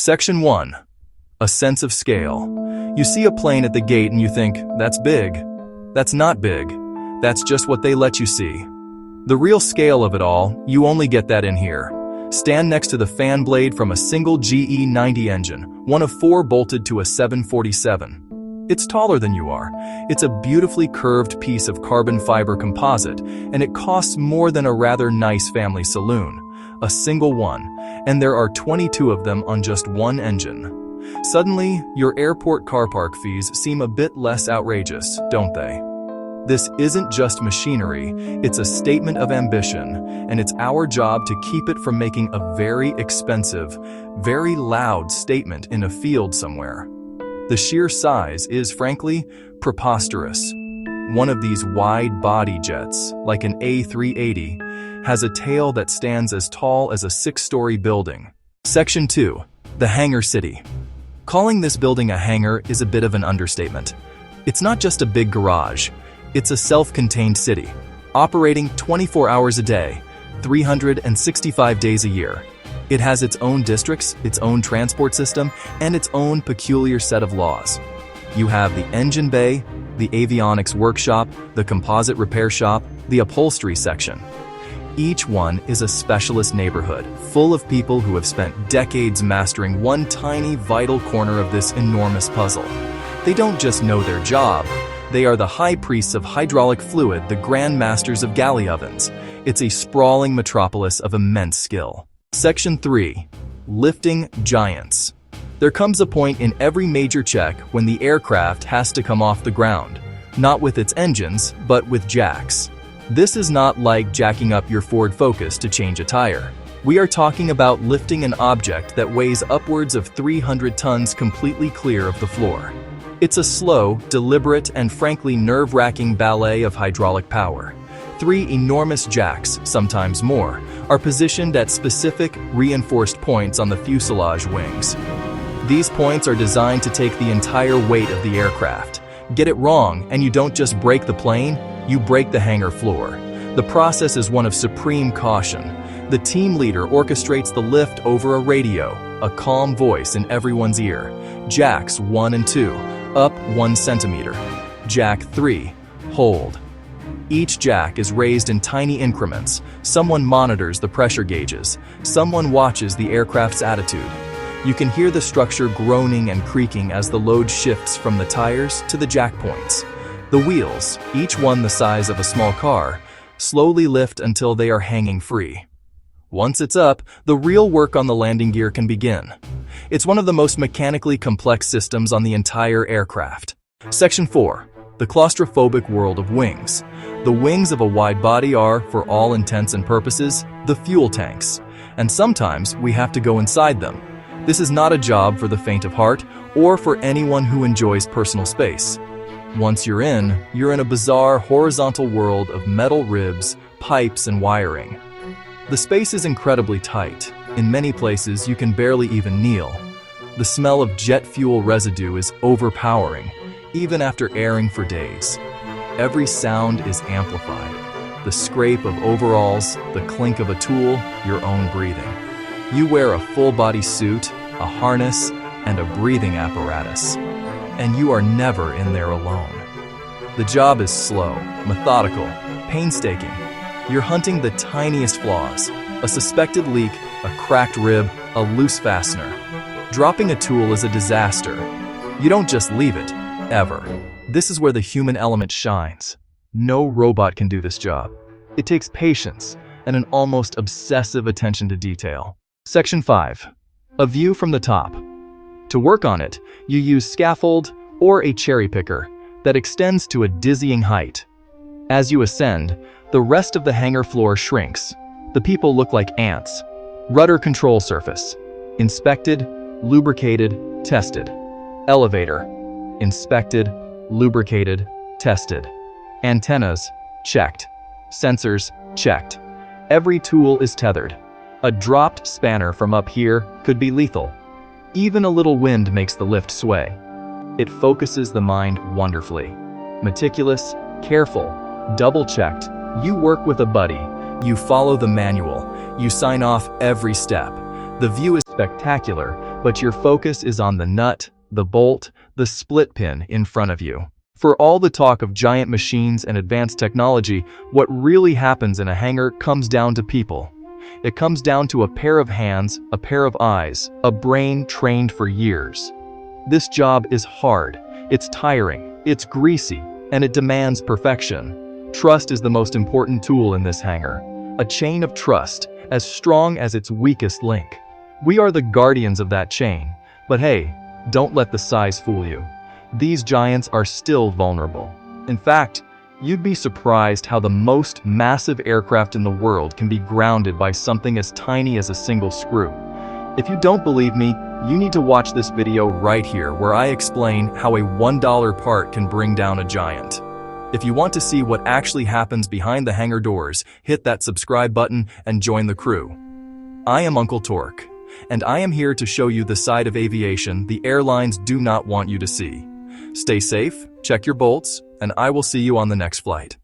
Section 1. A sense of scale. You see a plane at the gate and you think, that's big. That's not big. That's just what they let you see. The real scale of it all, you only get that in here. Stand next to the fan blade from a single GE90 engine, one of 4 bolted to a 747. It's taller than you are. It's a beautifully curved piece of carbon fiber composite, and it costs more than a rather nice family saloon. A single one, and there are 22 of them on just one engine. Suddenly, your airport car park fees seem a bit less outrageous, don't they? This isn't just machinery, it's a statement of ambition, and it's our job to keep it from making a very expensive, very loud statement in a field somewhere. The sheer size is, frankly, preposterous. One of these wide-body jets, like an A380, has a tail that stands as tall as a 6-story building. Section 2. The Hangar City. Calling this building a hangar is a bit of an understatement. It's not just a big garage. It's a self-contained city, operating 24 hours a day, 365 days a year. It has its own districts, its own transport system, and its own peculiar set of laws. You have the engine bay, the avionics workshop, the composite repair shop, the upholstery section. Each one is a specialist neighborhood, full of people who have spent decades mastering one tiny, vital corner of this enormous puzzle. They don't just know their job. They are the high priests of hydraulic fluid, the grand masters of galley ovens. It's a sprawling metropolis of immense skill. Section 3. Lifting giants. There comes a point in every major check when the aircraft has to come off the ground, not with its engines, but with jacks. This is not like jacking up your Ford Focus to change a tire. We are talking about lifting an object that weighs upwards of 300 tons completely clear of the floor. It's a slow, deliberate, and frankly nerve-wracking ballet of hydraulic power. 3 enormous jacks, sometimes more, are positioned at specific, reinforced points on the fuselage wings. These points are designed to take the entire weight of the aircraft. Get it wrong, and you don't just break the plane, you break the hangar floor. The process is one of supreme caution. The team leader orchestrates the lift over a radio, a calm voice in everyone's ear. Jacks 1 and 2. Up 1 centimeter. Jack 3. Hold. Each jack is raised in tiny increments. Someone monitors the pressure gauges. Someone watches the aircraft's attitude. You can hear the structure groaning and creaking as the load shifts from the tires to the jack points. The wheels, each one the size of a small car, slowly lift until they are hanging free. Once it's up, the real work on the landing gear can begin. It's one of the most mechanically complex systems on the entire aircraft. Section 4. The claustrophobic world of wings. The wings of a wide body are, for all intents and purposes, the fuel tanks. And sometimes we have to go inside them. This is not a job for the faint of heart or for anyone who enjoys personal space. Once you're in a bizarre horizontal world of metal ribs, pipes, and wiring. The space is incredibly tight. In many places, you can barely even kneel. The smell of jet fuel residue is overpowering, even after airing for days. Every sound is amplified. The scrape of overalls, the clink of a tool, your own breathing. You wear a full-body suit, a harness, and a breathing apparatus. And you are never in there alone. The job is slow, methodical, painstaking. You're hunting the tiniest flaws, a suspected leak, a cracked rib, a loose fastener. Dropping a tool is a disaster. You don't just leave it, ever. This is where the human element shines. No robot can do this job. It takes patience and an almost obsessive attention to detail. Section 5. A view from the top. To work on it, you use scaffold or a cherry picker that extends to a dizzying height. As you ascend, the rest of the hangar floor shrinks. The people look like ants. Rudder control surface. Inspected, lubricated, tested. Elevator. Inspected, lubricated, tested. Antennas. Checked. Sensors. Checked. Every tool is tethered. A dropped spanner from up here could be lethal. Even a little wind makes the lift sway. It focuses the mind wonderfully. Meticulous, careful, double-checked. You work with a buddy. You follow the manual. You sign off every step. The view is spectacular, but your focus is on the nut, the bolt, the split pin in front of you. For all the talk of giant machines and advanced technology, what really happens in a hangar comes down to people. It comes down to a pair of hands, a pair of eyes, a brain trained for years. This job is hard, it's tiring, it's greasy, and it demands perfection. Trust is the most important tool in this hangar. A chain of trust, as strong as its weakest link. We are the guardians of that chain, but hey, don't let the size fool you. These giants are still vulnerable. In fact, you'd be surprised how the most massive aircraft in the world can be grounded by something as tiny as a single screw. If you don't believe me, you need to watch this video right here where I explain how a $1 part can bring down a giant. If you want to see what actually happens behind the hangar doors, hit that subscribe button and join the crew. I am Uncle Torque, and I am here to show you the side of aviation the airlines do not want you to see. Stay safe, check your bolts, and I will see you on the next flight.